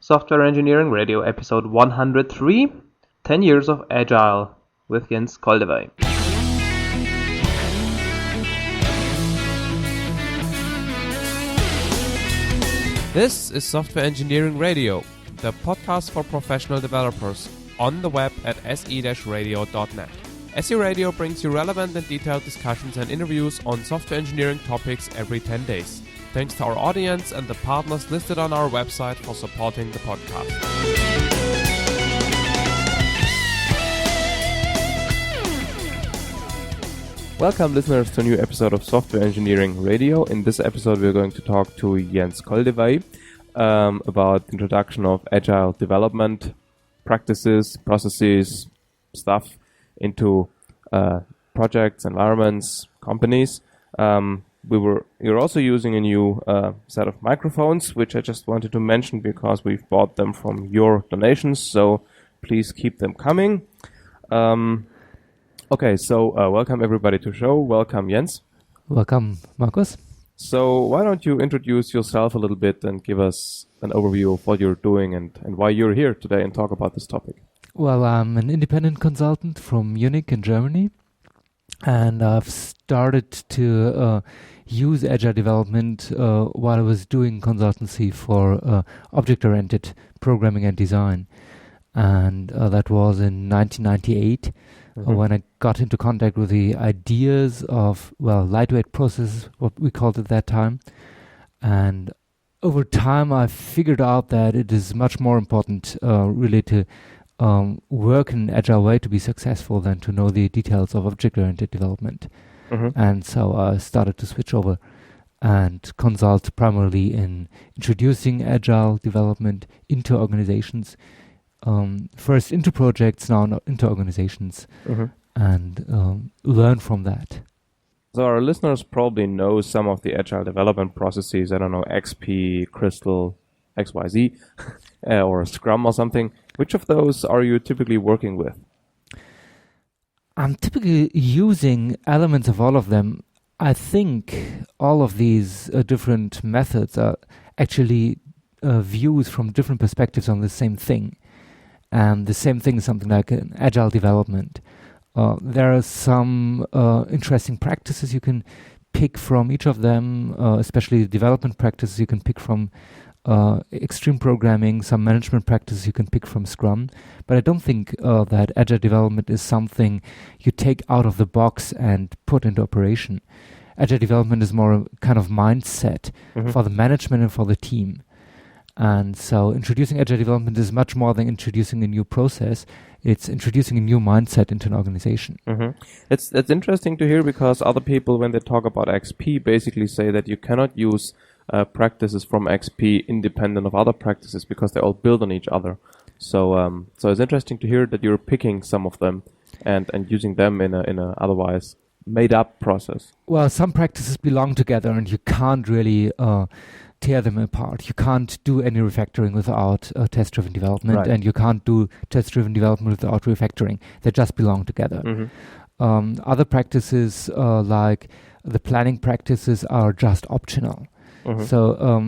Software Engineering Radio, episode 103, 10 Years of Agile, with Jens Coldewey. This is Software Engineering Radio, the podcast for professional developers, on the web at se-radio.net. SE Radio brings you relevant and detailed discussions and interviews on software engineering topics every 10 days. Thanks to our audience and the partners listed on our website for supporting the podcast. Welcome, listeners, to a new episode of Software Engineering Radio. In this episode, we're going to talk to Jens Coldewey about the introduction of agile development practices, processes, stuff into projects, environments, companies. You're also using a new set of microphones, which I just wanted to mention because we've bought them from your donations, so please keep them coming. Okay, so welcome everybody to the show. Welcome, Jens. Welcome, Markus. So why don't you introduce yourself a little bit and give us an overview of what you're doing and why you're here today and talk about this topic. Well, I'm an independent consultant from Munich in Germany, and I've started to use agile development while I was doing consultancy for object-oriented programming and design. And that was in 1998 when I got into contact with the ideas of, lightweight processes, what we called at that time. And over time, I figured out that it is much more important really to work in an agile way to be successful than to know the details of object-oriented development. And so I started to switch over and consult primarily in introducing agile development into organizations, first into projects, now into organizations, and learn from that. So our listeners probably know some of the agile development processes. I don't know, XP, Crystal, XYZ, or Scrum or something. Which of those are you typically working with? I'm typically using elements of all of them. I think all of these different methods are actually views from different perspectives on the same thing. And the same thing is something like an agile development. There are some interesting practices you can pick from each of them, especially the development practices you can pick from extreme programming, some management practices you can pick from Scrum. But I don't think that agile development is something you take out of the box and put into operation. Agile development is more a kind of mindset for the management and for the team. And so introducing agile development is much more than introducing a new process. It's introducing a new mindset into an organization. It's interesting to hear because other people, when they talk about XP, basically say that you cannot use practices from XP independent of other practices because they all build on each other. So it's interesting to hear that you're picking some of them and using them in a otherwise made up process. Well, some practices belong together and you can't really tear them apart. You can't do any refactoring without test-driven development, and you can't do test-driven development without refactoring. They just belong together. Other practices like the planning practices are just optional. So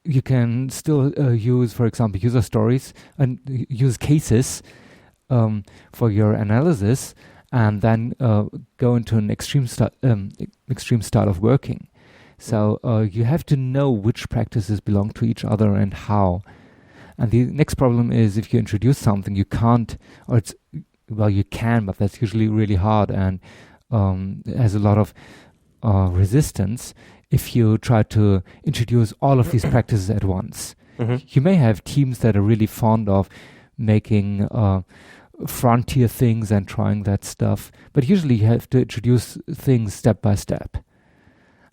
you can still use, for example, user stories and use cases for your analysis, and then go into an extreme style of working. So you have to know which practices belong to each other and how. And the next problem is if you introduce something, you can't, or you can, but that's usually really hard and has a lot of resistance if you try to introduce all of these practices at once. You may have teams that are really fond of making frontier things and trying that stuff, but usually you have to introduce things step by step.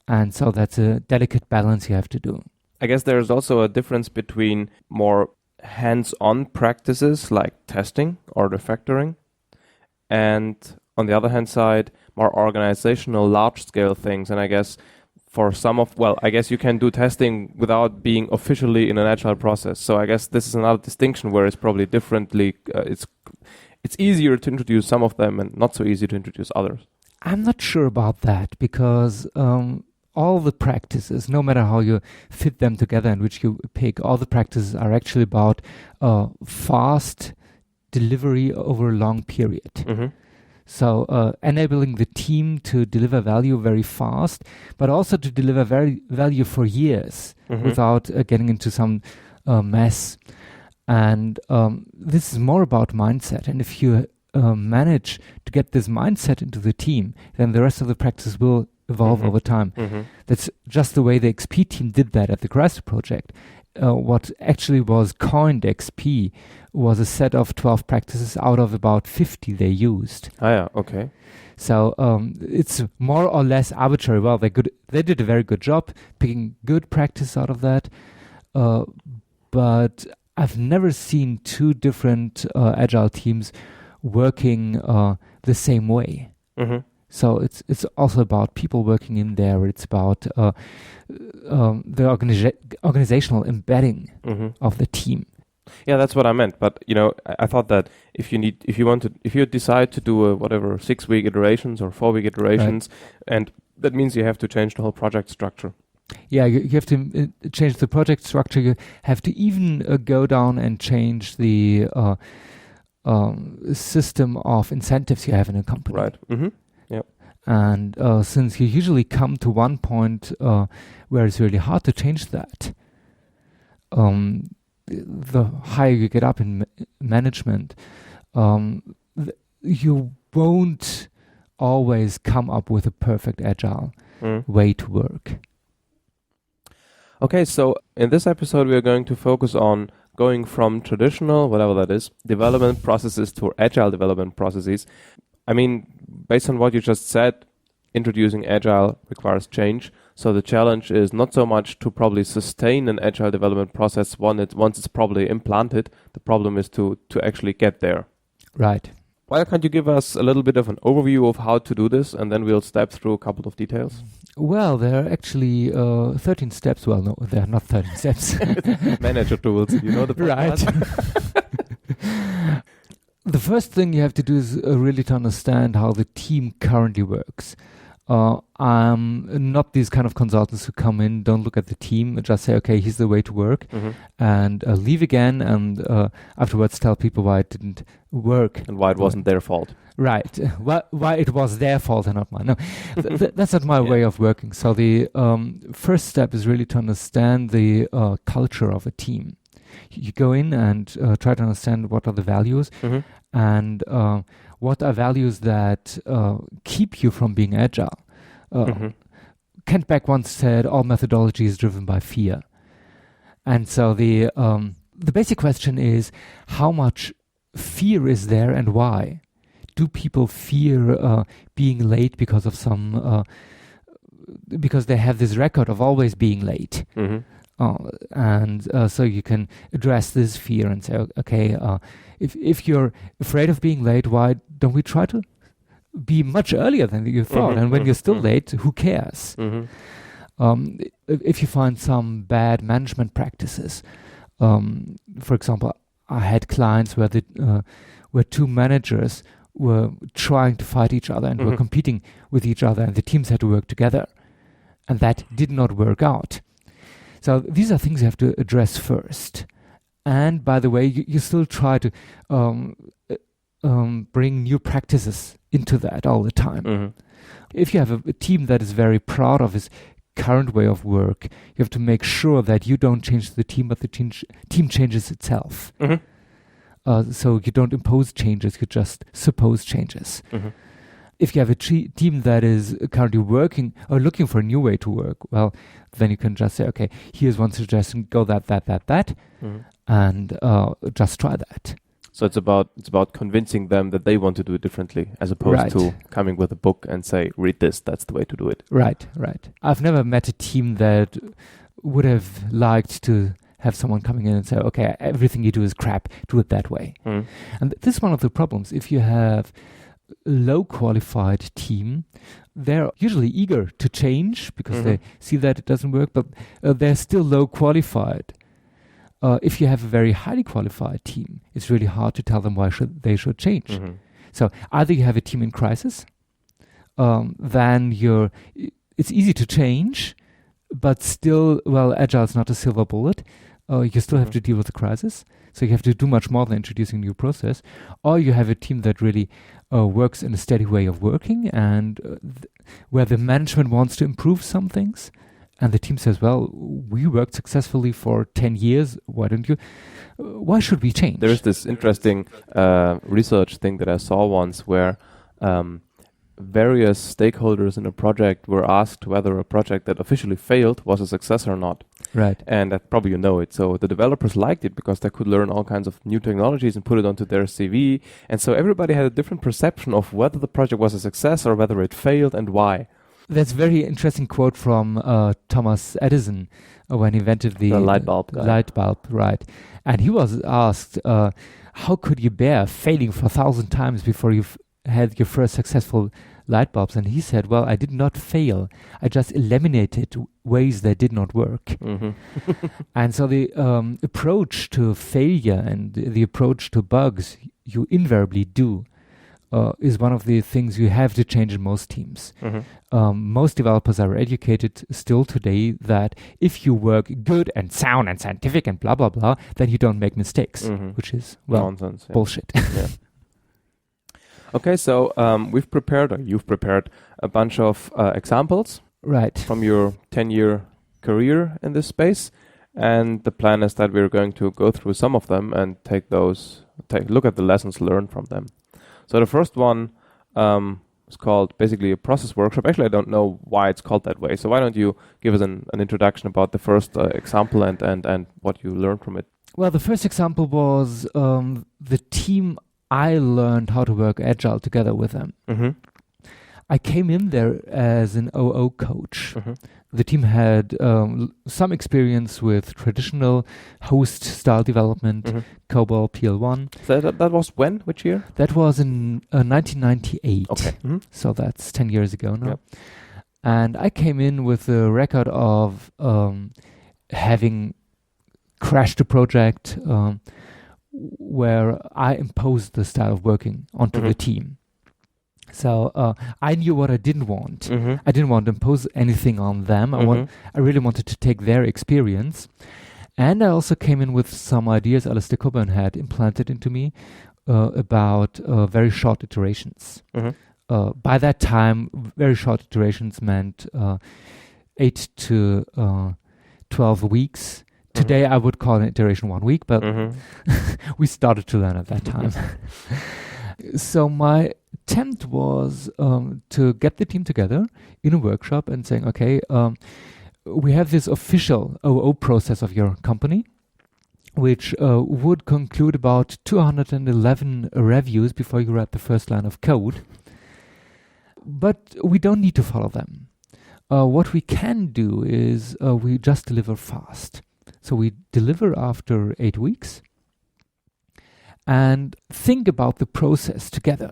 And so that's a delicate balance you have to do. I guess there's also a difference between more hands-on practices like testing or refactoring, and on the other hand side, more organizational, large-scale things. And I guess for some of, I guess you can do testing without being officially in an agile process. So I guess this is another distinction where it's probably differently. It's easier to introduce some of them and not so easy to introduce others. I'm not sure about that because all the practices, no matter how you fit them together and which you pick, all the practices are actually about fast delivery over a long period. Mm-hmm. So enabling the team to deliver value very fast, but also to deliver value for years without getting into some mess. And this is more about mindset. And if you manage to get this mindset into the team, then the rest of the practice will evolve over time. That's just the way the XP team did that at the Crisis project. What actually was coined XP was a set of 12 practices out of about 50 they used. Ah, yeah, okay. So it's more or less arbitrary. Well, they did a very good job picking good practice out of that. But I've never seen two different agile teams working the same way. So it's also about people working in there. It's about the organizational embedding of the team. Yeah, that's what I meant. But I thought that if you decide to do 6-week iterations or 4-week iterations, and that means you have to change the whole project structure. Yeah, you have to change the project structure. You have to even go down and change the system of incentives you have in a company. Right. Yeah. And since you usually come to one point where it's really hard to change that, the higher you get up in management, you won't always come up with a perfect agile way to work. Okay, so in this episode we are going to focus on going from traditional, whatever that is, development processes to agile development processes. I mean, based on what you just said, introducing agile requires change. So the challenge is not so much to probably sustain an agile development process once it's probably implanted. The problem is to actually get there. Right. Why can't you give us a little bit of an overview of how to do this, and then we'll step through a couple of details? Well, there are actually 13 steps. Well, no, there are not 13 steps. Manager tools, you know the podcast. Right. The first thing you have to do is really to understand how the team currently works. I'm not these kind of consultants who come in, don't look at the team, and just say, okay, here's the way to work, and leave again, and afterwards tell people why it didn't work. And why it wasn't their fault. Right. Why it was their fault and not mine. No, that's not my way of working. So the first step is really to understand the culture of a team. You go in and try to understand what are the values and what are values that keep you from being agile. Kent Beck once said, all methodology is driven by fear. And so the basic question is, how much fear is there and why? Do people fear being late because of because they have this record of always being late? So you can address this fear and say, okay, if you're afraid of being late, why don't we try to be much earlier than you thought? And when you're still late, who cares? If you find some bad management practices, for example, I had clients where two managers were trying to fight each other and were competing with each other, and the teams had to work together, and that did not work out. So these are things you have to address first. And by the way, you still try to bring new practices into that all the time. If you have a team that is very proud of its current way of work, you have to make sure that you don't change the team, but the team changes itself. So you don't impose changes, you just suppose changes. If you have a team that is currently working or looking for a new way to work, well, then you can just say, okay, here's one suggestion, go that, and just try that. So it's about convincing them that they want to do it differently, as opposed to coming with a book and say, read this, that's the way to do it. Right. I've never met a team that would have liked to have someone coming in and say, okay, everything you do is crap, do it that way. And this is one of the problems. If you have a low qualified team, they're usually eager to change because they see that it doesn't work, but they're still low qualified. If you have a very highly qualified team, it's really hard to tell them why they should change. So either you have a team in crisis, then it's easy to change, but still, well, Agile is not a silver bullet. You still have to deal with the crisis. So you have to do much more than introducing a new process. Or you have a team that really works in a steady way of working, and where the management wants to improve some things. And the team says, well, we worked successfully for 10 years. Why should we change? There is this interesting research thing that I saw once where various stakeholders in a project were asked whether a project that officially failed was a success or not. Right. And that probably you know it. So the developers liked it because they could learn all kinds of new technologies and put it onto their CV. And so everybody had a different perception of whether the project was a success or whether it failed and why. That's a very interesting quote from Thomas Edison when he invented the light bulb guy. Light bulb, right. And he was asked, how could you bear failing for 1,000 times before you've had your first successful light bulbs? And he said, well, I did not fail. I just eliminated ways that did not work. Mm-hmm. And so the approach to failure and the approach to bugs you invariably do is one of the things you have to change in most teams. Mm-hmm. Most developers are educated still today that if you work good and sound and scientific and blah, blah, blah, then you don't make mistakes, which is, well, nonsense. Yeah. bullshit. Yeah. Okay, so you've prepared a bunch of examples Right. from your 10-year career in this space. And the plan is that we're going to go through some of them and look at the lessons learned from them. So the first one is called basically a process workshop. Actually, I don't know why it's called that way. So why don't you give us an introduction about the first example and what you learned from it? Well, the first example was the team I learned how to work Agile together with them. Mm-hmm. I came in there as an OO coach. Mm-hmm. The team had some experience with traditional host-style development, COBOL, PL1. So that was when? Which year? That was in 1998. Okay. Mm-hmm. So that's 10 years ago now. Yep. And I came in with a record of having crashed a project where I imposed the style of working onto the team. So I knew what I didn't want. Mm-hmm. I didn't want to impose anything on them. I really wanted to take their experience. And I also came in with some ideas Alistair Coburn had implanted into me about very short iterations. Mm-hmm. By that time, very short iterations meant 8 to 12 weeks. Today, I would call an iteration 1 week, but we started to learn at that time. So my attempt was to get the team together in a workshop and saying, okay, we have this official OO process of your company, which would conclude about 211 reviews before you read the first line of code. But we don't need to follow them. What we can do is we just deliver fast. So we deliver after 8 weeks and think about the process together.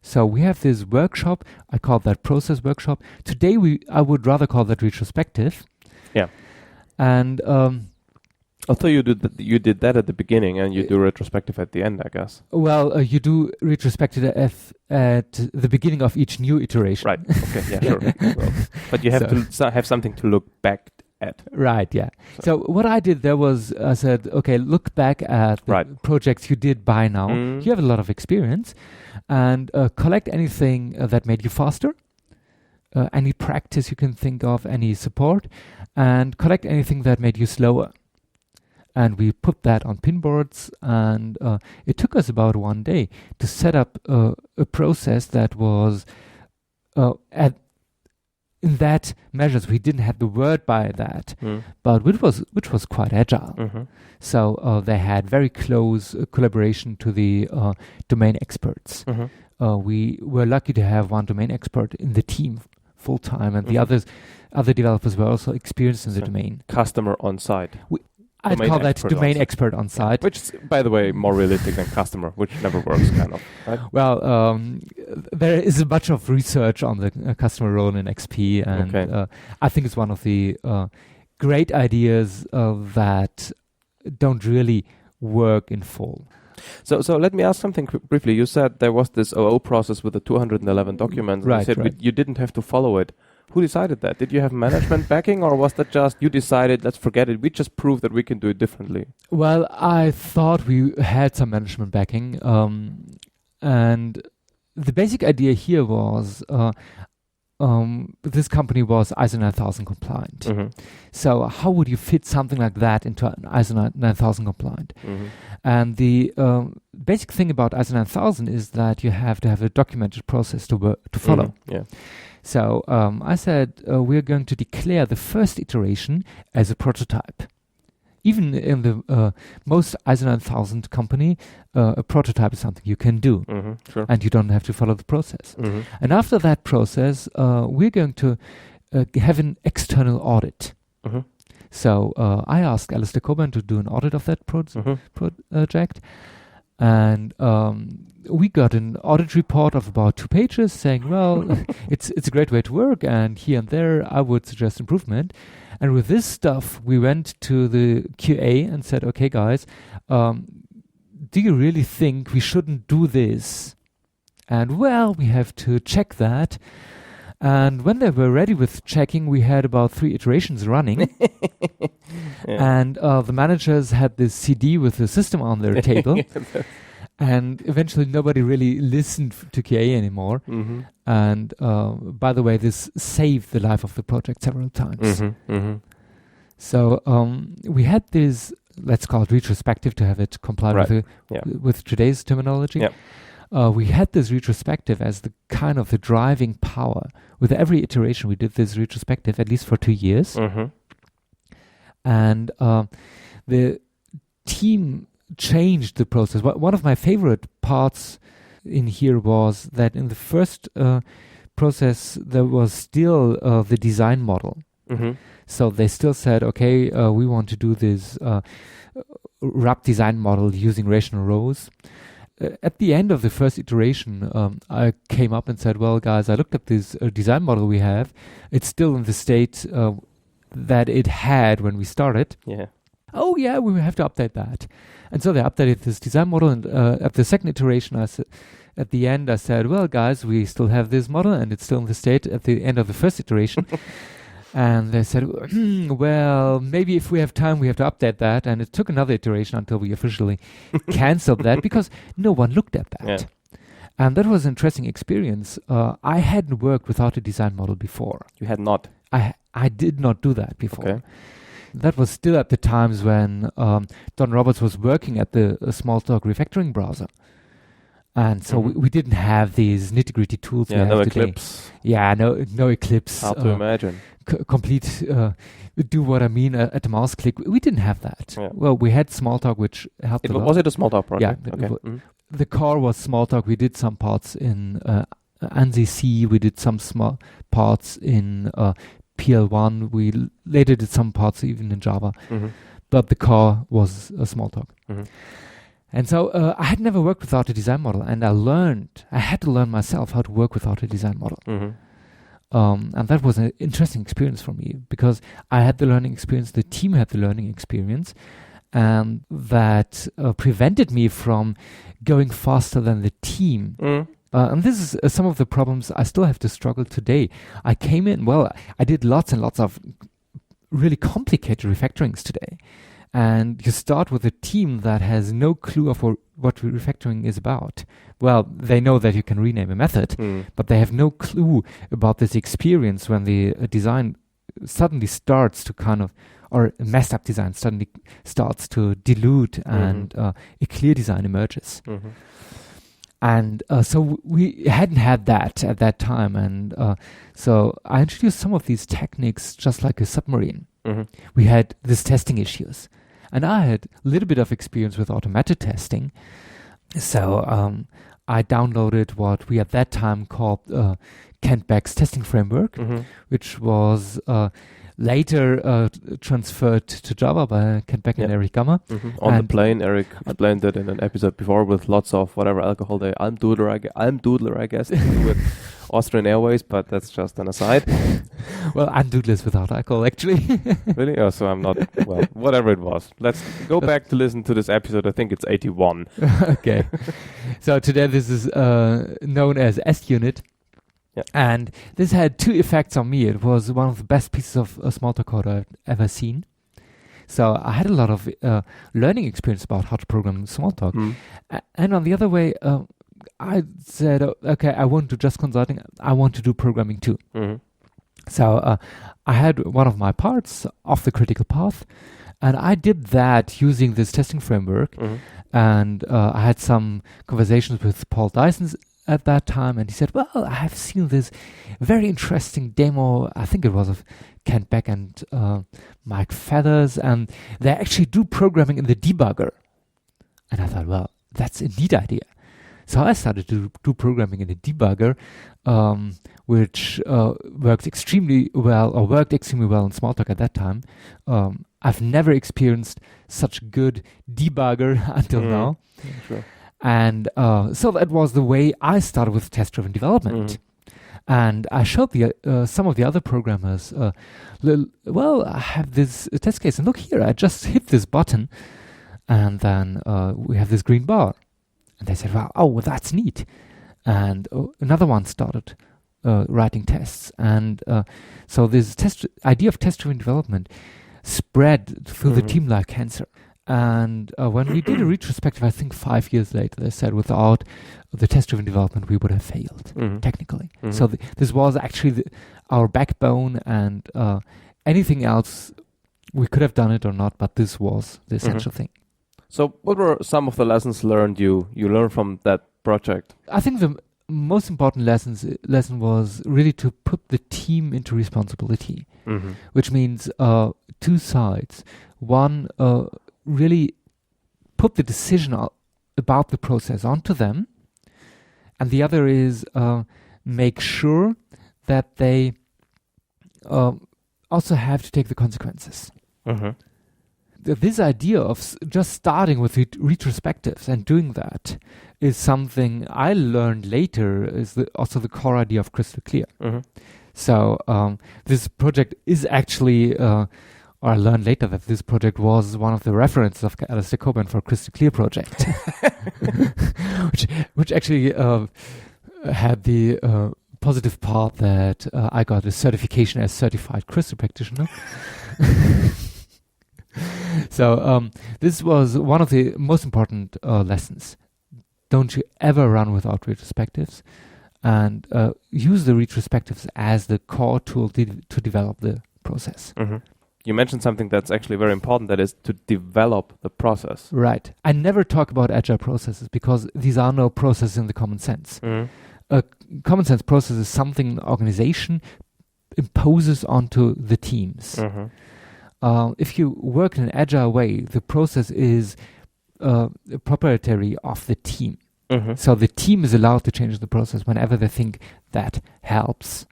So we have this workshop. I call that process workshop. Today I would rather call that retrospective. Yeah. And although you did that at the beginning and you do retrospective at the end, I guess. Well, you do retrospective at the beginning of each new iteration. Right. Okay. Yeah. Sure. Well, but you have to have something to look back at. Right. Yeah. So what I did there was I said, okay, look back at the projects you did by now. You have a lot of experience, and collect anything that made you faster. Any practice you can think of, any support, and collect anything that made you slower. And we put that on pinboards, and it took us about 1 day to set up a process that was in that measures. We didn't have the word by that, but which was quite agile. Mm-hmm. So they had very close collaboration to the domain experts. Mm-hmm. We were lucky to have one domain expert in the team full time, and the other developers were also experienced in the domain. Customer on site. I'd call that domain expert on site. Which is, by the way, more realistic than customer, which never works, kind of. Right? Well, there is a bunch of research on the customer role in XP, and I think it's one of the great ideas that don't really work in full. So let me ask something briefly. You said there was this OO process with the 211 documents. And you said you didn't have to follow it. Who decided that? Did you have management backing, or was that just you decided, let's forget it, we just proved that we can do it differently? Well, I thought we had some management backing, and the basic idea here was this company was ISO 9000 compliant. Mm-hmm. So how would you fit something like that into an ISO 9000 compliant? Mm-hmm. And the basic thing about ISO 9000 is that you have to have a documented process to follow. Mm-hmm. Yeah. So I said we're going to declare the first iteration as a prototype. Even in the most ISO 9000 company, a prototype is something you can do, sure. and you don't have to follow the process. Mm-hmm. And after that process, we're going to have an external audit. Mm-hmm. So I asked Alistair Coburn to do an audit of that project, and we got an audit report of about 2 pages saying, well, it's a great way to work, and here and there I would suggest improvement. And with this stuff, we went to the QA and said, okay, guys, do you really think we shouldn't do this? And well, we have to check that. And when they were ready with checking, we had about 3 iterations running. And the managers had this CD with the system on their table. And eventually nobody really listened to QA anymore. Mm-hmm. And by the way, this saved the life of the project several times. Mm-hmm. Mm-hmm. So we had this, let's call it retrospective to have it comply with today's terminology. Yeah. We had this retrospective as the kind of the driving power. With every iteration, we did this retrospective at least for 2 years. Mm-hmm. And the team changed the process. One of my favorite parts in here was that in the first process, there was still the design model. Mm-hmm. So they still said, okay, we want to do this RAP design model using rational rows. At the end of the first iteration, I came up and said, well, guys, I looked at this design model we have. It's still in the state that it had when we started. Yeah. Oh, yeah, we have to update that. And so they updated this design model. And at the second iteration, at the end, I said, well, guys, we still have this model and it's still in the state at the end of the first iteration. And they said, well, maybe if we have time, we have to update that. And it took another iteration until we officially canceled that because no one looked at that. Yeah. And that was an interesting experience. I hadn't worked without a design model before. You had not? I did not do that before. Okay. That was still at the times when Don Roberts was working at the Smalltalk refactoring browser. And so we didn't have these nitty-gritty tools. Yeah, no Eclipse. Yeah, no Eclipse. Hard to imagine. Complete, do what I mean at the mouse click. We didn't have that. Yeah. Well, we had Smalltalk, which helped a lot. Was it a Smalltalk project? Yeah. Okay. The core was Smalltalk. We did some parts in ANSI C. We did some small parts in PL1. We later did some parts even in Java. Mm-hmm. But the core was a Smalltalk. Mm-hmm. And so I had never worked without a design model. And I had to learn myself how to work without a design model. Mm-hmm. And that was an interesting experience for me because I had the learning experience, the team had the learning experience, and that prevented me from going faster than the team. And this is some of the problems I still have to struggle today. I came in, I did lots and lots of really complicated refactorings today. And you start with a team that has no clue of what refactoring is about. Well, they know that you can rename a method, but they have no clue about this experience when the design suddenly starts to or a messed up design suddenly starts to dilute and a clear design emerges. Mm-hmm. And so we hadn't had that at that time. And so I introduced some of these techniques just like a submarine. Mm-hmm. We had these testing issues. And I had a little bit of experience with automated testing. So I downloaded what we at that time called Kent Beck's testing framework, which was later transferred to Java by Kent Beck and Eric Gamma. On the plane, Eric explained that in an episode before with lots of whatever alcohol they Almdudler, I guess, with Austrian Airways, but that's just an aside. Well, I'm doodless without alcohol, actually. Really? Oh, so I'm not, whatever it was. Let's go back to listen to this episode. I think it's 81. Okay. So today this is known as S-Unit. Yeah. And this had two effects on me. It was one of the best pieces of Smalltalk code I've ever seen. So I had a lot of learning experience about how to program Smalltalk. And on the other way, I said, okay, I won't do just consulting. I want to do programming too. So I had one of my parts off the critical path, and I did that using this testing framework. And I had some conversations with Paul Dyson at that time, and he said, well, I have seen this very interesting demo. I think it was of Kent Beck and Mike Feathers, and they actually do programming in the debugger. And I thought, well, that's a neat idea. So I started to do programming in the debugger, which worked extremely well in Smalltalk at that time. I've never experienced such good debugger until now. Yeah, sure. And so that was the way I started with test-driven development. And I showed some of the other programmers, well, I have this test case, and look here, I just hit this button, and then we have this green bar. And they said, well, that's neat. And another one started writing tests. And so this idea of test-driven development spread through the team like cancer. And when we did a retrospective, I think 5 years later, they said without the test-driven development, we would have failed technically. So this was actually our backbone, and anything else, we could have done it or not, but this was the essential thing. So what were some of the lessons learned you learned from that project? I think the most important lesson was really to put the team into responsibility, which means two sides. One, really put the decision about the process onto them, and the other is make sure that they also have to take the consequences. This idea of just starting with retrospectives and doing that is something I learned later is also the core idea of Crystal Clear. So this project is actually, or I learned later that this project was one of the references of Alistair Cockburn for Crystal Clear project, which actually had the positive part that I got a certification as certified Crystal practitioner. So this was one of the most important lessons. Don't you ever run without retrospectives, and use the retrospectives as the core tool to develop the process. You mentioned something that's actually very important, that is to develop the process. Right. I never talk about agile processes because these are no processes in the common sense. A common sense process is something an organization imposes onto the teams. If you work in an agile way, the process is proprietary of the team. So the team is allowed to change the process whenever they think that helps.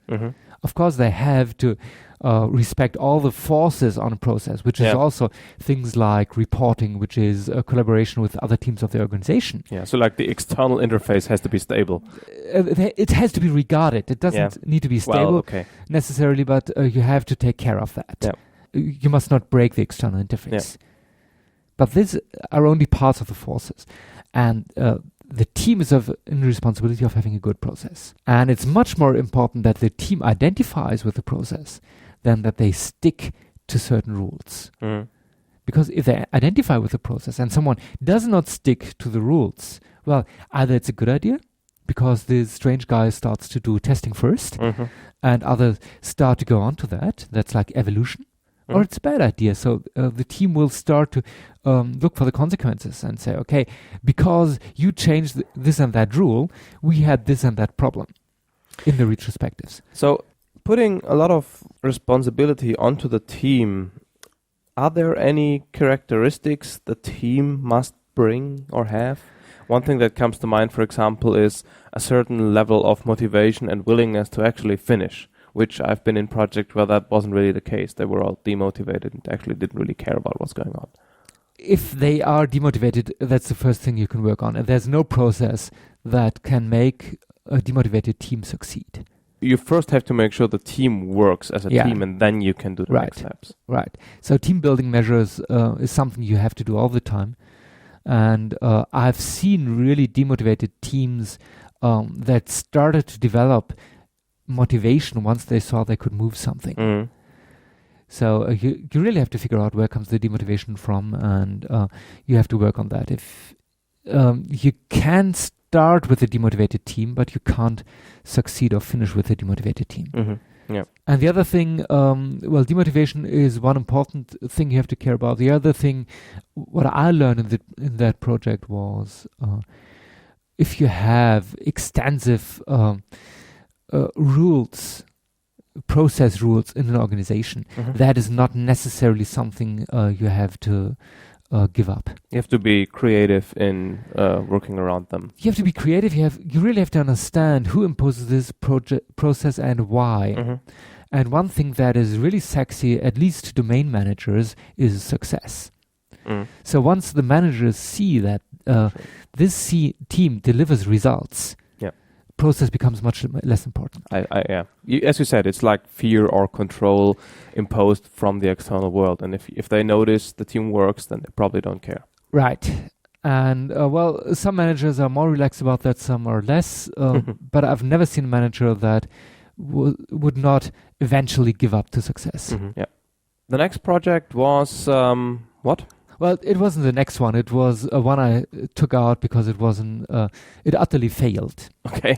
Of course, they have to respect all the forces on a process, which is also things like reporting, which is a collaboration with other teams of the organization. Yeah, so like the external interface has to be stable. It has to be regarded. It doesn't need to be stable necessarily, but you have to take care of that. You must not break the external interface. But these are only parts of the forces. And the team is in responsibility of having a good process. And it's much more important that the team identifies with the process than that they stick to certain rules. Because if they identify with the process and someone does not stick to the rules, well, either it's a good idea, because this strange guy starts to do testing first, and others start to go on to that. That's like evolution. Or it's a bad idea. So the team will start to look for the consequences and say, okay, because you changed this and that rule, we had this and that problem in the retrospectives. So putting a lot of responsibility onto the team, are there any characteristics the team must bring or have? One thing that comes to mind, for example, is a certain level of motivation and willingness to actually finish, which I've been in projects where that wasn't really the case. They were all demotivated and actually didn't really care about what's going on. If they are demotivated, that's the first thing you can work on. And there's no process that can make a demotivated team succeed. You first have to make sure the team works as a team, and then you can do the next steps. Right. So team building measures is something you have to do all the time. And I've seen really demotivated teams that started to develop motivation once they saw they could move something. Mm. So you really have to figure out where comes the demotivation from, and you have to work on that. If you can start with a demotivated team, but you can't succeed or finish with a demotivated team. Mm-hmm. Yeah. And the other thing, demotivation is one important thing you have to care about. The other thing, what I learned in that project was, if you have extensive rules, process rules in an organization, that is not necessarily something you have to give up. You have to be creative in working around them. You have to be creative. You really have to understand who imposes this process and why. Mm-hmm. And one thing that is really sexy, at least to domain managers, is success. Mm. So once the managers see that this team delivers results, process becomes much less important. Yeah. As you said, it's like fear or control imposed from the external world. And if they notice the team works, then they probably don't care. Right. And some managers are more relaxed about that, some are less. But I've never seen a manager that would not eventually give up to success. Mm-hmm. Yeah. The next project was what? Well, it wasn't the next one. It was one I took out because it wasn't. It utterly failed. Okay.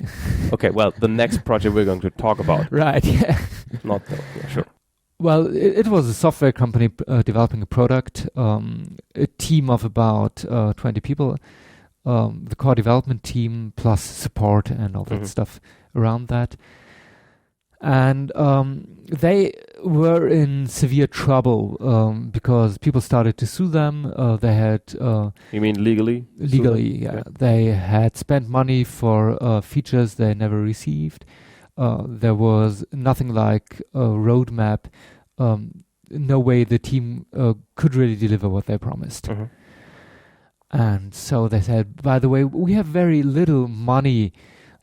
Okay. Well, the next project we're going to talk about. Right. Yeah. Not the, sure. Well, it was a software company developing a product. A team of about 20 people. The core development team plus support and all that stuff around that. And they were in severe trouble because people started to sue them. They had... you mean legally? Legally, yeah. Okay. They had spent money for features they never received. There was nothing like a roadmap. No way the team could really deliver what they promised. Mm-hmm. And so they said, by the way, we have very little money.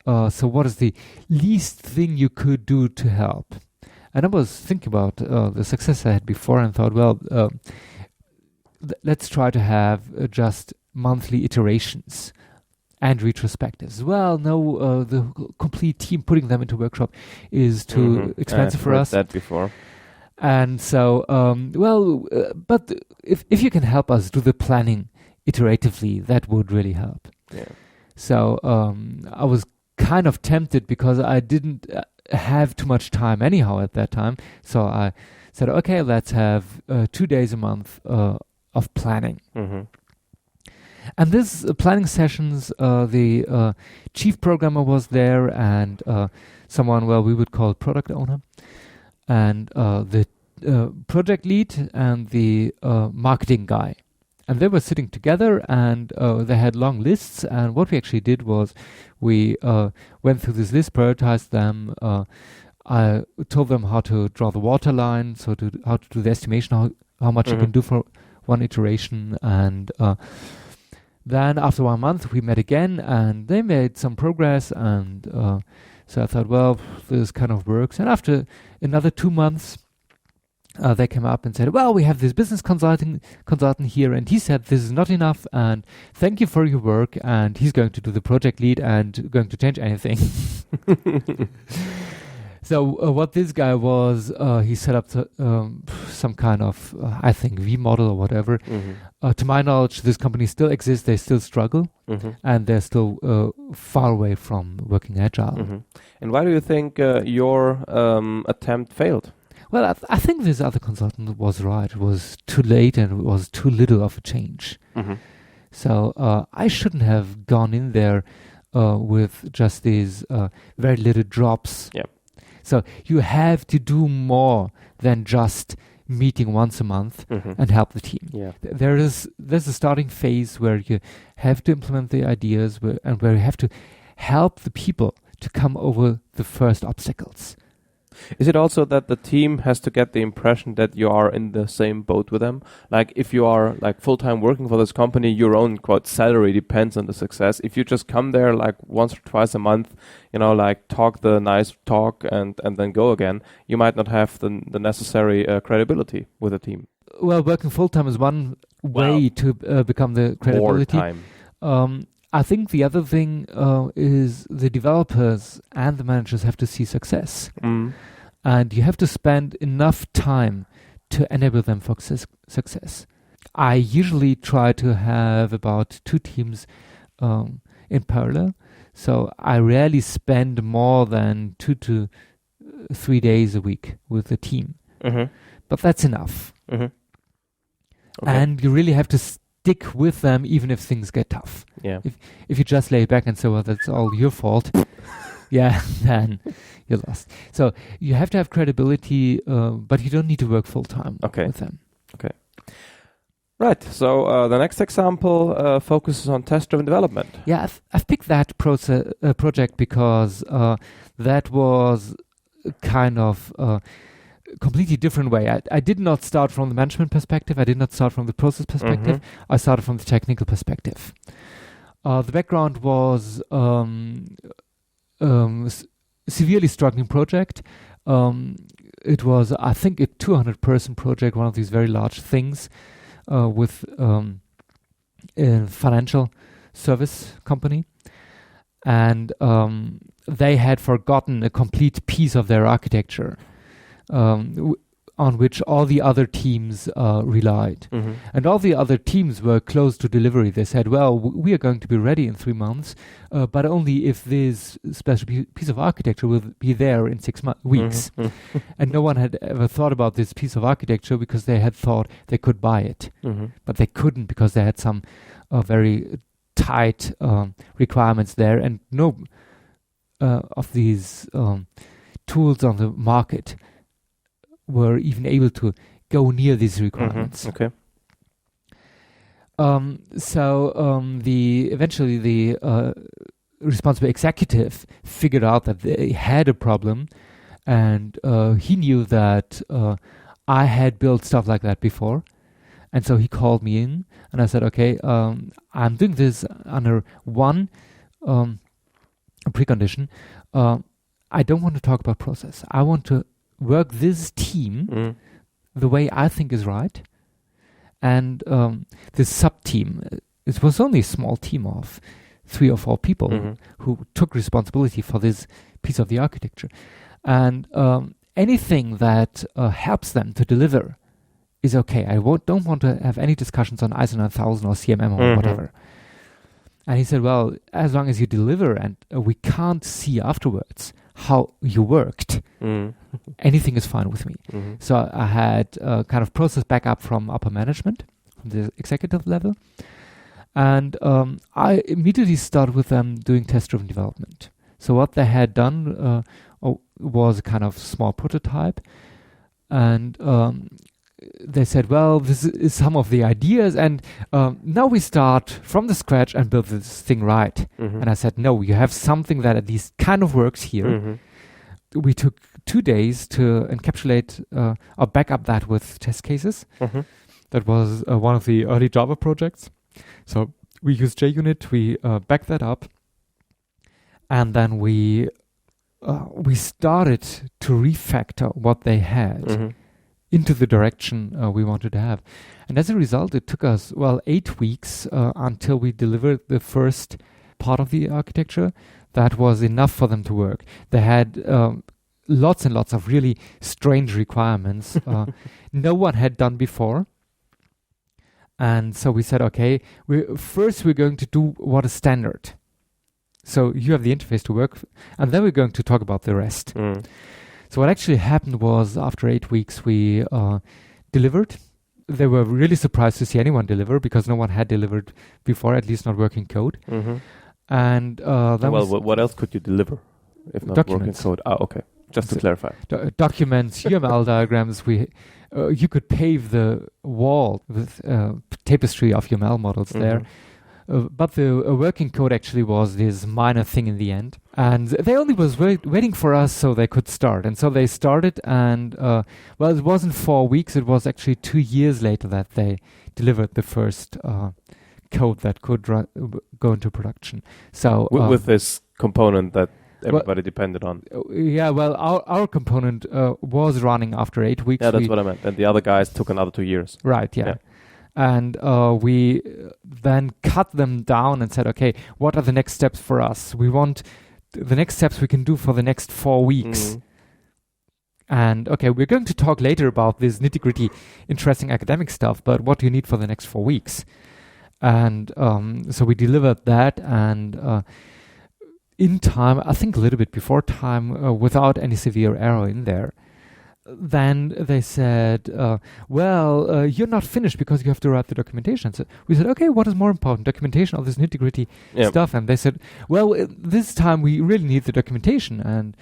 So what is the least thing you could do to help? And I was thinking about the success I had before and thought, let's try to have just monthly iterations and retrospectives. Well, no, the complete team putting them into workshop is too expensive for us. I've heard that before. And so, but if you can help us do the planning iteratively, that would really help. Yeah. So I was kind of tempted because I didn't have too much time anyhow at that time. So I said, okay, let's have 2 days a month of planning. Mm-hmm. And this planning sessions, the chief programmer was there and someone, we would call product owner, and the project lead and the marketing guy. And they were sitting together and they had long lists. And what we actually did was we went through this list, prioritized them. I told them how to draw the waterline, so how to do the estimation, how much you can do for one iteration. And then after 1 month, we met again and they made some progress. And so I thought, this kind of works. And after another 2 months, they came up and said, we have this business consultant here, and he said this is not enough, and thank you for your work, and he's going to do the project lead and going to change anything. So what this guy was, he set up some kind of, I think, V model or whatever. Mm-hmm. To my knowledge, this company still exists. They still struggle, and they're still far away from working agile. Mm-hmm. And why do you think your attempt failed? Well, I think this other consultant was right. It was too late and it was too little of a change. Mm-hmm. So I shouldn't have gone in there with just these very little drops. Yep. So you have to do more than just meeting once a month and help the team. Yeah. There's a starting phase where you have to implement the ideas and where you have to help the people to come over the first obstacles. Is it also that the team has to get the impression that you are in the same boat with them? Like if you are like full-time working for this company, your own quote salary depends on the success. If you just come there like once or twice a month, like talk the nice talk and then go again, you might not have the necessary credibility with the team. Well, working full-time is one way to become the credibility. More time. I think the other thing is the developers and the managers have to see success. And you have to spend enough time to enable them for success. I usually try to have about 2 teams in parallel. So I rarely spend more than 2 to 3 days a week with the team. But that's enough. Okay. And you really have to stick with them even if things get tough. Yeah. If you just lay back and say, well, that's all your fault, then you're lost. So you have to have credibility, but you don't need to work full time with them. Okay. Right. So the next example focuses on test-driven development. Yeah, I've picked that project because that was kind of completely different way. I did not start from the management perspective. I did not start from the process perspective. I started from the technical perspective. The background was severely struggling project. It was, I think, a 200-person project, one of these very large things with a financial service company. And they had forgotten a complete piece of their architecture on which all the other teams relied. And all the other teams were close to delivery. They said, well, we are going to be ready in 3 months, but only if this special piece of architecture will be there in 6 weeks. And no one had ever thought about this piece of architecture because they had thought they could buy it. But they couldn't because they had some very tight requirements there, and no of these tools on the market were even able to go near these requirements. Okay. Eventually the responsible executive figured out that they had a problem, and he knew that I had built stuff like that before. And so he called me in, and I said, okay, I'm doing this under one precondition. I don't want to talk about process. I want to work this team the way I think is right. And this sub-team, it was only a small team of 3 or 4 people who took responsibility for this piece of the architecture. And anything that helps them to deliver is okay. I don't want to have any discussions on ISO 9000 or CMM or whatever. And he said, well, as long as you deliver and we can't see afterwards how you worked, anything is fine with me. So I had kind of process backup from upper management, from the executive level. And I immediately started with them doing test-driven development. So what they had done was a kind of small prototype. And they said, well, this is some of the ideas, and now we start from the scratch and build this thing right. And I said, no, you have something that at least kind of works here. We took 2 days to encapsulate or back up that with test cases. That was one of the early Java projects. So we used JUnit, we backed that up, and then we started to refactor what they had into the direction we wanted to have. And as a result, it took us, 8 weeks until we delivered the first part of the architecture. That was enough for them to work. They had lots and lots of really strange requirements no one had done before. And so we said, okay, we're going to do what is standard. So you have the interface to work, and then we're going to talk about the rest. So what actually happened was, after 8 weeks, we delivered. They were really surprised to see anyone deliver, because no one had delivered before, at least not working code. And then what else could you deliver if not documents. working code? Okay. Just to clarify. Documents, UML diagrams. You could pave the wall with tapestry of UML models there. But the working code actually was this minor thing in the end. And they only was waiting for us so they could start. And so they started, and it wasn't 4 weeks, it was actually 2 years later that they delivered the first code that could go into production. So with this component that everybody depended on. Our component was running after 8 weeks. Yeah, that's what I meant. And the other guys took another 2 years. Right, yeah. And we then cut them down and said, okay, what are the next steps for us? We want the next steps we can do for the next 4 weeks. And okay, we're going to talk later about this nitty-gritty, interesting academic stuff, but what do you need for the next 4 weeks? And so we delivered that, and in time, I think a little bit before time, without any severe error in there. Then they said, you're not finished because you have to write the documentation. So we said, okay, what is more important, documentation or this nitty-gritty stuff? And they said, well, this time we really need the documentation. And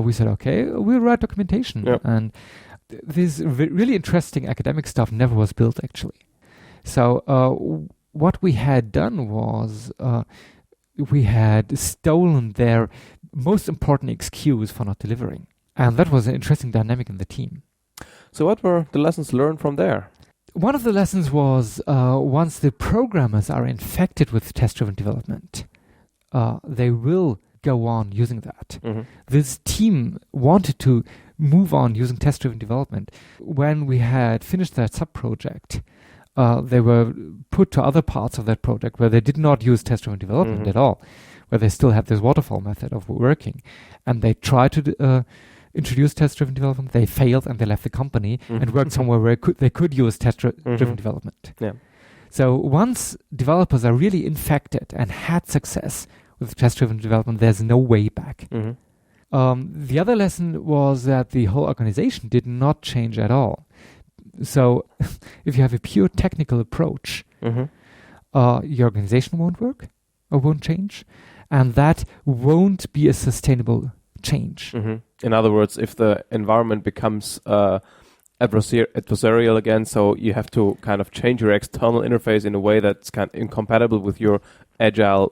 we said, okay, we'll write documentation. And this really interesting academic stuff never was built, actually. So what we had done was we had stolen their most important excuse for not delivering. And that was an interesting dynamic in the team. So what were the lessons learned from there? One of the lessons was once the programmers are infected with test-driven development, they will go on using that. This team wanted to move on using test-driven development. When we had finished that sub-project, they were put to other parts of that project where they did not use test-driven development at all, where they still had this waterfall method of working. And they tried to introduce test-driven development. They failed and they left the company and worked somewhere where they could use test-driven development. So once developers are really infected and had success with test-driven development, there's no way back. The other lesson was that the whole organization did not change at all. So if you have a pure technical approach, your organization won't work or won't change, and that won't be a sustainable change. In other words, if the environment becomes adversarial again, so you have to kind of change your external interface in a way that's kind of incompatible with your agile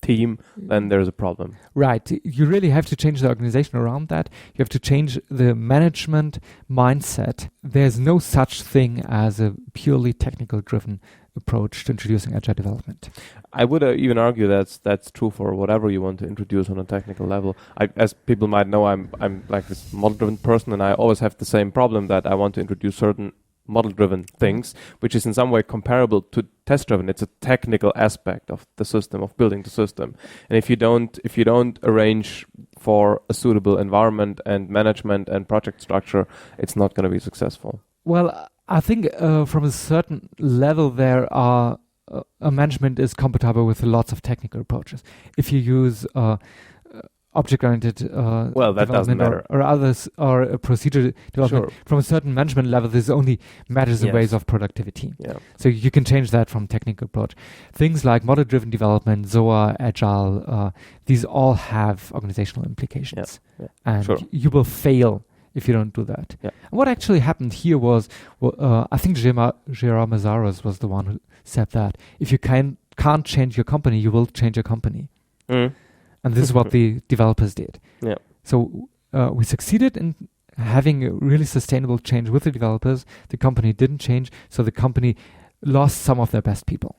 team, then there's a problem. Right. You really have to change the organization around that. You have to change the management mindset. There's no such thing as a purely technical driven approach to introducing agile development. I would even argue that's true for whatever you want to introduce on a technical level. As people might know, I'm like this model-driven person, and I always have the same problem that I want to introduce certain model-driven things, which is in some way comparable to test-driven. It's a technical aspect of the system, of building the system. And if you don't arrange for a suitable environment and management and project structure, it's not going to be successful. Well, I think from a certain level there are management is compatible with lots of technical approaches. If you use object-oriented that doesn't matter. or others, or a procedure development, from a certain management level, this only matters in ways of productivity. So you can change that from technical approach. Things like model-driven development, ZOA, Agile, these all have organizational implications. And you will fail if you don't do that. And what actually happened here was, I think Gerard Mazaros was the one who said that if you can't change your company, you will change your company. And this is what the developers did. So we succeeded in having a really sustainable change with the developers. The company didn't change, so the company lost some of their best people.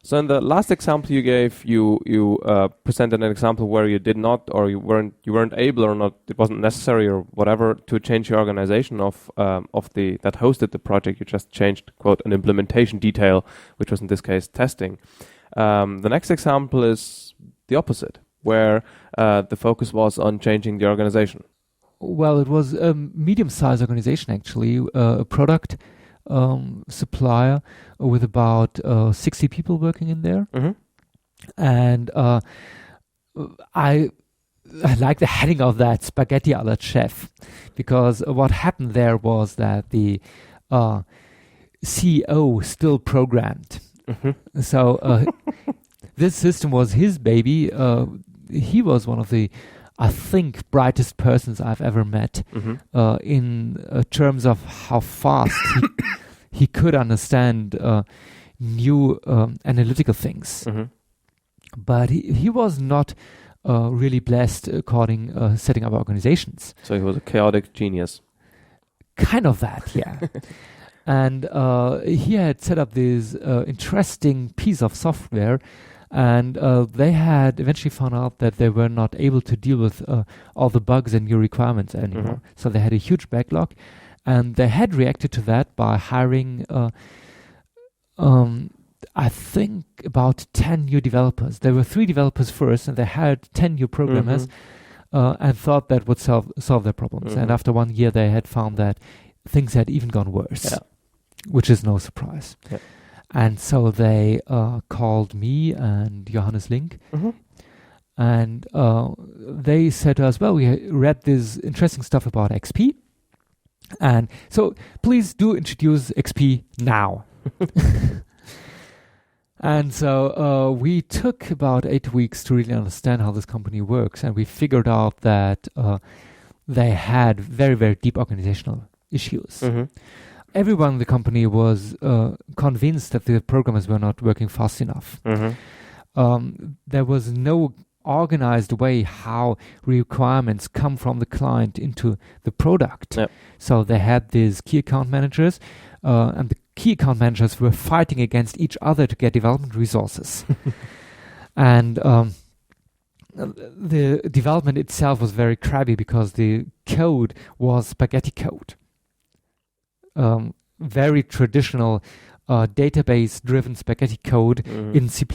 So in the last example you gave, you presented an example where you did not, or you weren't able, or not, it wasn't necessary, or whatever, to change your organization of that hosted the project. You just changed, quote, an implementation detail, which was in this case testing. The next example is the opposite, where the focus was on changing the organization. Well, it was a medium-sized organization, actually, a product supplier with about 60 people working in there. And I like the heading of that, spaghetti a la chef, because what happened there was that the CEO still programmed. So this system was his baby. He was one of the, I think, brightest persons I've ever met in terms of how fast he could understand new analytical things. But he was not really blessed according setting up organizations. So he was a chaotic genius. Kind of that, yeah. And he had set up this interesting piece of software, and they had eventually found out that they were not able to deal with all the bugs and new requirements anymore. So they had a huge backlog, And they had reacted to that by hiring, I think, about 10 new developers. There were 3 developers first, and they hired 10 new programmers and thought that would solve their problems. And after 1 year, they had found that things had even gone worse, which is no surprise. Yeah. And so they called me and Johannes Link, and they said to us, well, we read this interesting stuff about XP, and so please do introduce XP now. And so we took about 8 weeks to really understand how this company works, and we figured out that they had very, very deep organizational issues. Everyone in the company was convinced that the programmers were not working fast enough. There was no organized way how requirements come from the client into the product. Yep. So they had these key account managers, and the key account managers were fighting against each other to get development resources. And the development itself was very crabby because the code was spaghetti code. Very traditional database-driven spaghetti code in C++.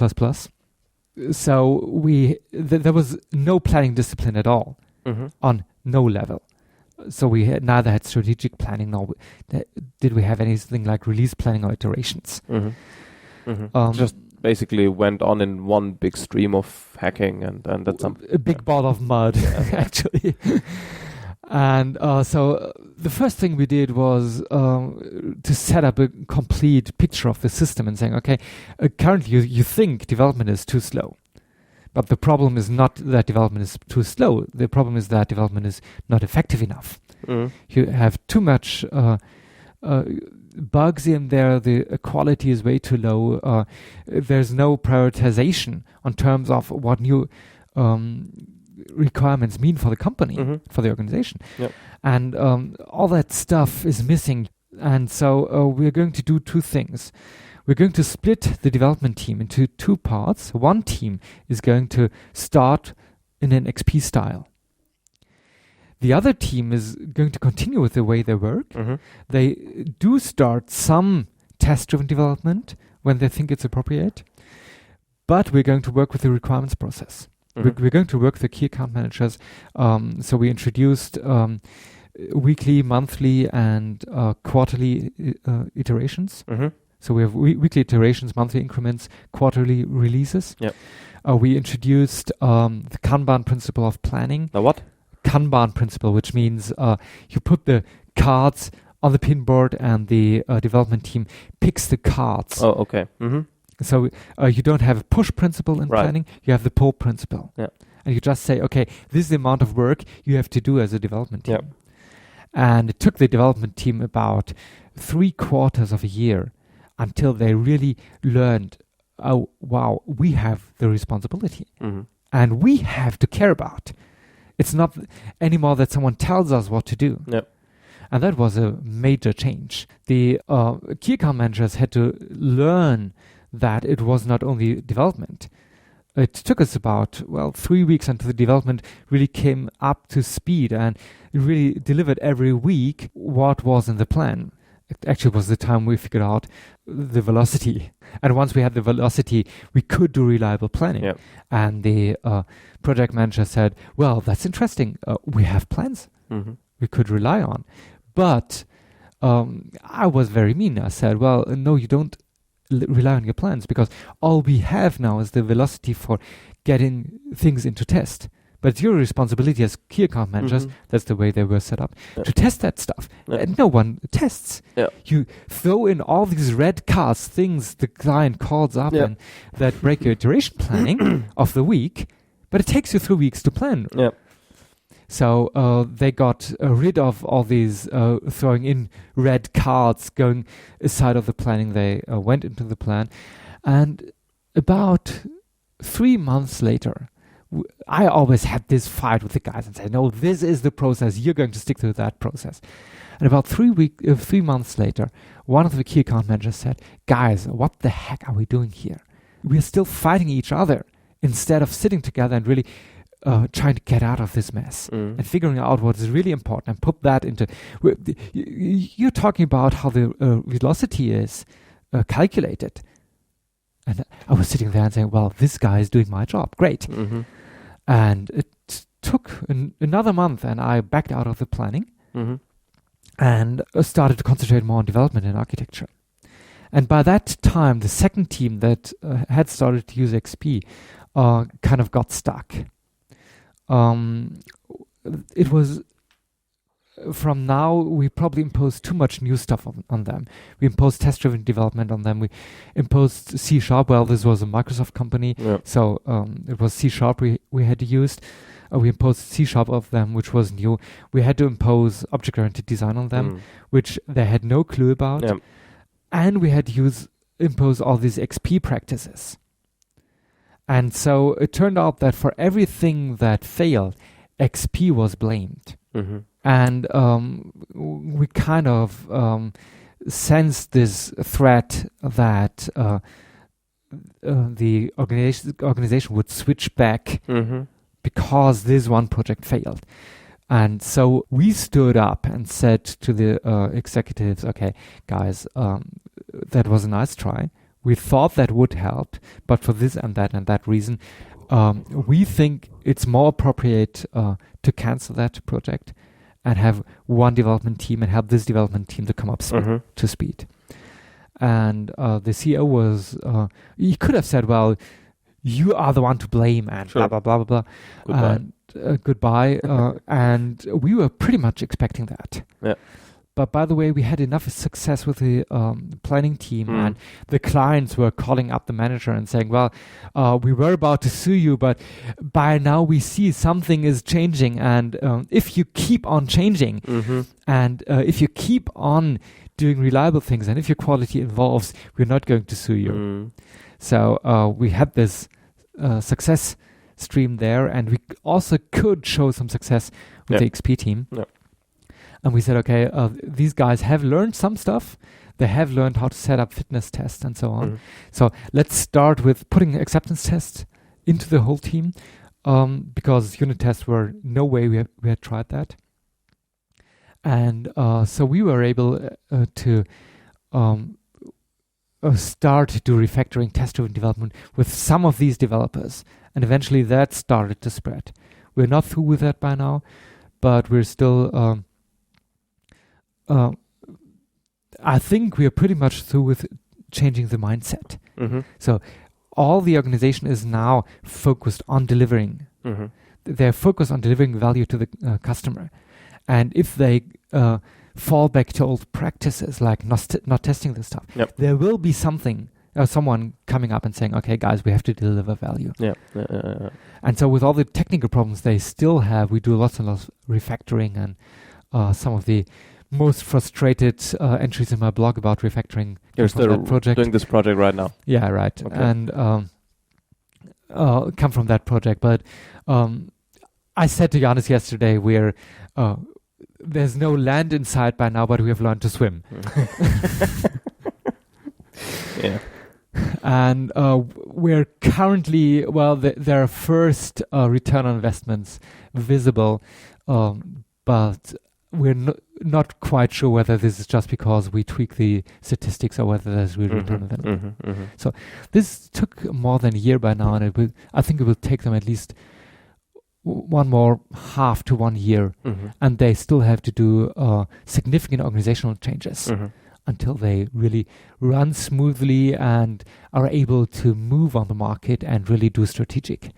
So there was no planning discipline at all on no level. So we neither had strategic planning nor did we have anything like release planning or iterations. Just basically went on in one big stream of hacking, and that's a big ball of mud, actually. And so the first thing we did was to set up a complete picture of the system and saying, okay, currently you think development is too slow. But the problem is not that development is too slow. The problem is that development is not effective enough. You have too much bugs in there. The quality is way too low. There's no prioritization on terms of what new requirements mean for the company, for the organization. And all that stuff is missing. And so we're going to do 2 things. We're going to split the development team into 2 parts. One team is going to start in an XP style. The other team is going to continue with the way they work. They do start some test-driven development when they think it's appropriate, but we're going to work with the requirements process. We're going to work with the key account managers. So we introduced weekly, monthly, and quarterly iterations. So we have weekly iterations, monthly increments, quarterly releases. We introduced the Kanban principle of planning. The what? Kanban principle, which means you put the cards on the pinboard and the development team picks the cards. Oh, okay. So you don't have a push principle in planning, you have the pull principle. And you just say, okay, this is the amount of work you have to do as a development team. And it took the development team about 3/4 of a year until they really learned, oh, wow, we have the responsibility. And we have to care about. It's not anymore that someone tells us what to do. And that was a major change. The key account managers had to learn that it was not only development. It took us about, 3 weeks until the development really came up to speed and it really delivered every week what was in the plan. It actually was the time we figured out the velocity. And once we had the velocity, we could do reliable planning. And the project manager said, well, that's interesting. We have plans we could rely on. But I was very mean. I said, well, no, you don't rely on your plans because all we have now is the velocity for getting things into test. But it's your responsibility as key account managers, that's the way they were set up, to test that stuff. And no one tests. You throw in all these red cards, things the client calls up and that break your iteration planning of the week, but it takes you 3 weeks to plan. So they got rid of all these throwing in red cards, going aside of the planning. They went into the plan. And about 3 months later, I always had this fight with the guys and say, no, this is the process. You're going to stick to that process. And about 3 months later, one of the key account managers said, guys, what the heck are we doing here? We're still fighting each other instead of sitting together and really trying to get out of this mess and figuring out what is really important and put that into. You're talking about how the velocity is calculated. And I was sitting there and saying, well, this guy is doing my job. Great. And it took another month, and I backed out of the planning and started to concentrate more on development and architecture. And by that time, the second team that had started to use XP kind of got stuck. It was from now we probably imposed too much new stuff on them. We imposed test-driven development on them. We imposed C#. Well, this was a Microsoft company, so it was C# we had used. We imposed C# of them, which was new. We had to impose object-oriented design on them, which they had no clue about. And we had to impose all these XP practices. And so it turned out that for everything that failed, XP was blamed. And we kind of sensed this threat that the organization would switch back because this one project failed. And so we stood up and said to the executives, okay, guys, that was a nice try. We thought that would help, but for this and that reason, we think it's more appropriate to cancel that project and have one development team and help this development team to come up to speed. And the CEO was, he could have said, well, you are the one to blame and blah, blah, blah, blah, blah. Goodbye. And we were pretty much expecting that. Yeah. But by the way, we had enough success with the planning team, and the clients were calling up the manager and saying, well, we were about to sue you, but by now we see something is changing. And if you keep on changing and if you keep on doing reliable things and if your quality evolves, we're not going to sue you. So we had this success stream there, and we also could show some success with the XP team. And we said, okay, these guys have learned some stuff. They have learned how to set up fitness tests and so on. So let's start with putting acceptance tests into the whole team, because unit tests were no way we had tried that. And so we were able to start to do refactoring, test-driven development with some of these developers. And eventually that started to spread. We're not through with that by now, but we're still... I think we are pretty much through with changing the mindset. So all the organization is now focused on delivering. They're focused on delivering value to the customer. And if they fall back to old practices like not testing this stuff, there will be someone coming up and saying, okay, guys, we have to deliver value. And so with all the technical problems they still have, we do lots and lots of refactoring, and some of the most frustrated entries in my blog about refactoring. You're still doing this project right now. Yeah, right. Okay. And come from that project. But I said to Johannes yesterday, there's no land in sight by now, but we have learned to swim. And we're currently, there are first return on investments visible, but we're not quite sure whether this is just because we tweak the statistics or whether there's real return on investment. So this took more than a year by now, and I think it will take them at least one more half to 1 year, and they still have to do significant organizational changes until they really run smoothly and are able to move on the market and really do strategic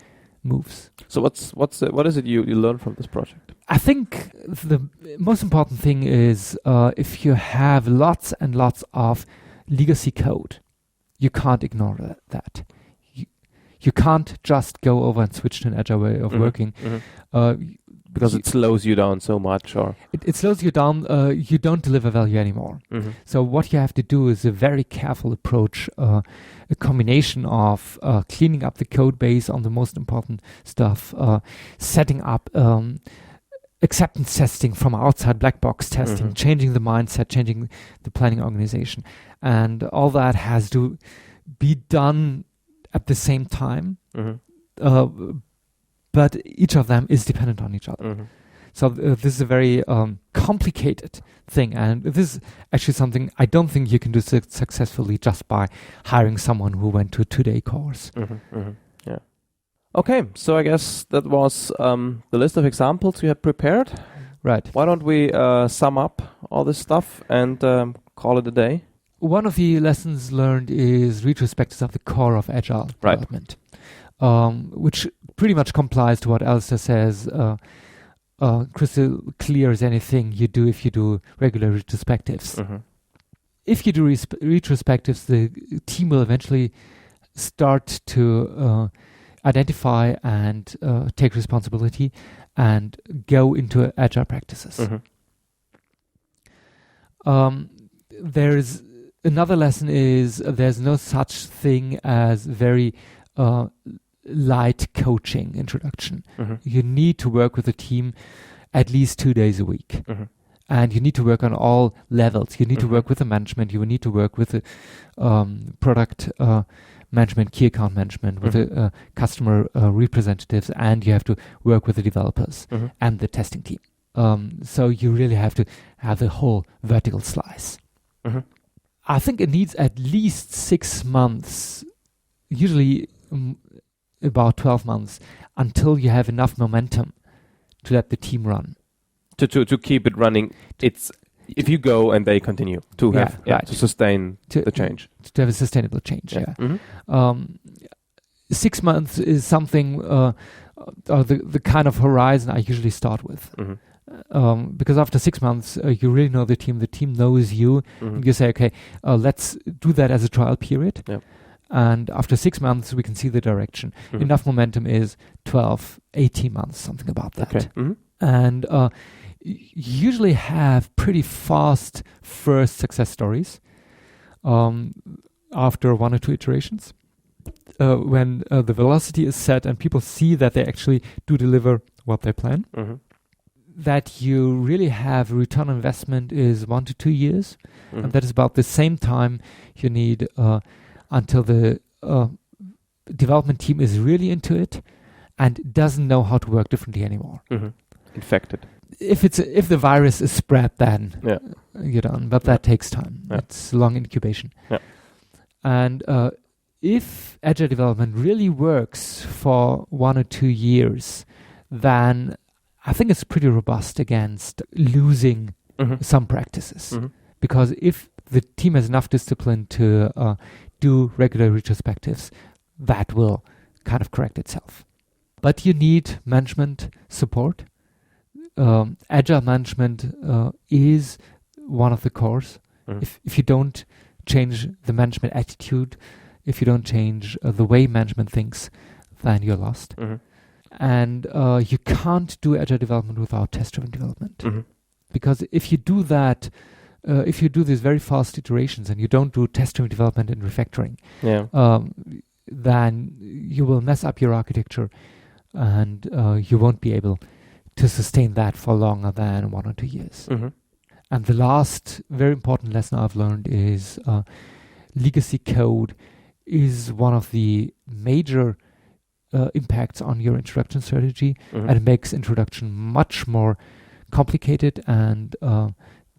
moves. So what is it you learned from this project? I think the most important thing is if you have lots and lots of legacy code, you can't ignore that. You can't just go over and switch to an agile way of working. Because it slows you down so much, or it slows you down. You don't deliver value anymore. So what you have to do is a very careful approach, a combination of cleaning up the code base on the most important stuff, setting up acceptance testing from outside, black box testing, changing the mindset, changing the planning organization, and all that has to be done at the same time. but each of them is dependent on each other. So this is a very complicated thing, and this is actually something I don't think you can do successfully just by hiring someone who went to a 2-day course. Yeah. Okay, so I guess that was the list of examples you had prepared. Right. Why don't we sum up all this stuff and call it a day? One of the lessons learned is retrospectives of the core of Agile development, which pretty much complies to what Alistair says, crystal clear as anything you do if you do regular retrospectives. If you do retrospectives, the team will eventually start to identify and take responsibility and go into Agile practices. There's another lesson is there's no such thing as very light coaching introduction. You need to work with a team at least 2 days a week. And you need to work on all levels. You need to work with the management. You need to work with the product management, key account management, with the customer representatives, and you have to work with the developers and the testing team. So you really have to have the whole vertical slice. I think it needs at least 6 months, usually about 12 months, until you have enough momentum to let the team run. To keep it running, it's if you go and they continue to have to sustain the change. To have a sustainable change, 6 months is something, the kind of horizon I usually start with. Because after 6 months, you really know the team knows you, and you say, okay, let's do that as a trial period. And after 6 months, we can see the direction. Enough momentum is 12, 18 months, something about that. And usually have pretty fast first success stories after 1 or 2 iterations. When the velocity is set and people see that they actually do deliver what they plan. That you really have return on investment is 1 to 2 years. And that is about the same time you need until the development team is really into it and doesn't know how to work differently anymore. Infected. If the virus is spread, then you're done. But that takes time. It's long incubation. And if Agile development really works for 1 or 2 years, then I think it's pretty robust against losing some practices. Because if the team has enough discipline to do regular retrospectives, that will kind of correct itself. But you need management support. Agile management is one of the cores. If you don't change the management attitude, if you don't change the way management thinks, then you're lost. And you can't do Agile development without test-driven development. Because if you do that, if you do these very fast iterations and you don't do test-driven development and refactoring, then you will mess up your architecture and you won't be able to sustain that for longer than 1 or 2 years. And the last very important lesson I've learned is legacy code is one of the major impacts on your introduction strategy, and it makes introduction much more complicated and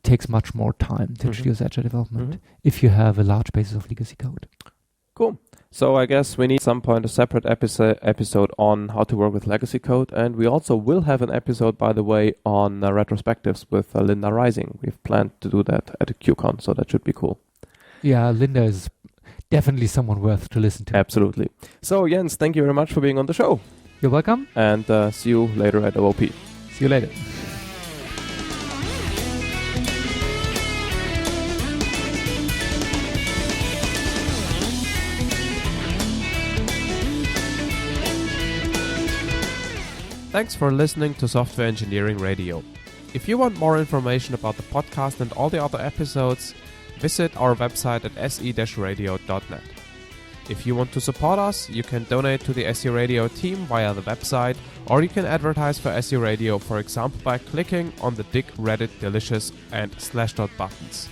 takes much more time to introduce Agile development if you have a large basis of legacy code. Cool. So I guess we need at some point a separate episode on how to work with legacy code, and we also will have an episode, by the way, on retrospectives with Linda Rising. We've planned to do that at a QCon, so that should be cool. Yeah, Linda is definitely someone worth to listen to. Absolutely. So Jens, thank you very much for being on the show. You're welcome. And see you later at OOP. See you later. Thanks for listening to Software Engineering Radio. If you want more information about the podcast and all the other episodes, visit our website at se-radio.net. If you want to support us, you can donate to the SE Radio team via the website, or you can advertise for SE Radio, for example, by clicking on the Dig, Reddit, Delicious and Slashdot buttons.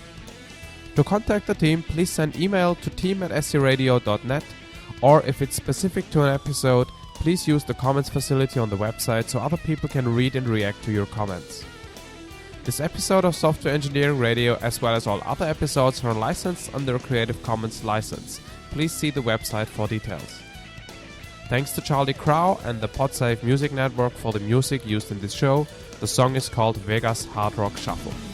To contact the team, please send email to team@seradio.net, or if it's specific to an episode, Please use the comments facility on the website so other people can read and react to your comments. This episode of Software Engineering Radio, as well as all other episodes, are licensed under a Creative Commons license. Please see the website for details. Thanks to Charlie Crow and the Podsafe Music Network for the music used in this show. The song is called Vegas Hard Rock Shuffle.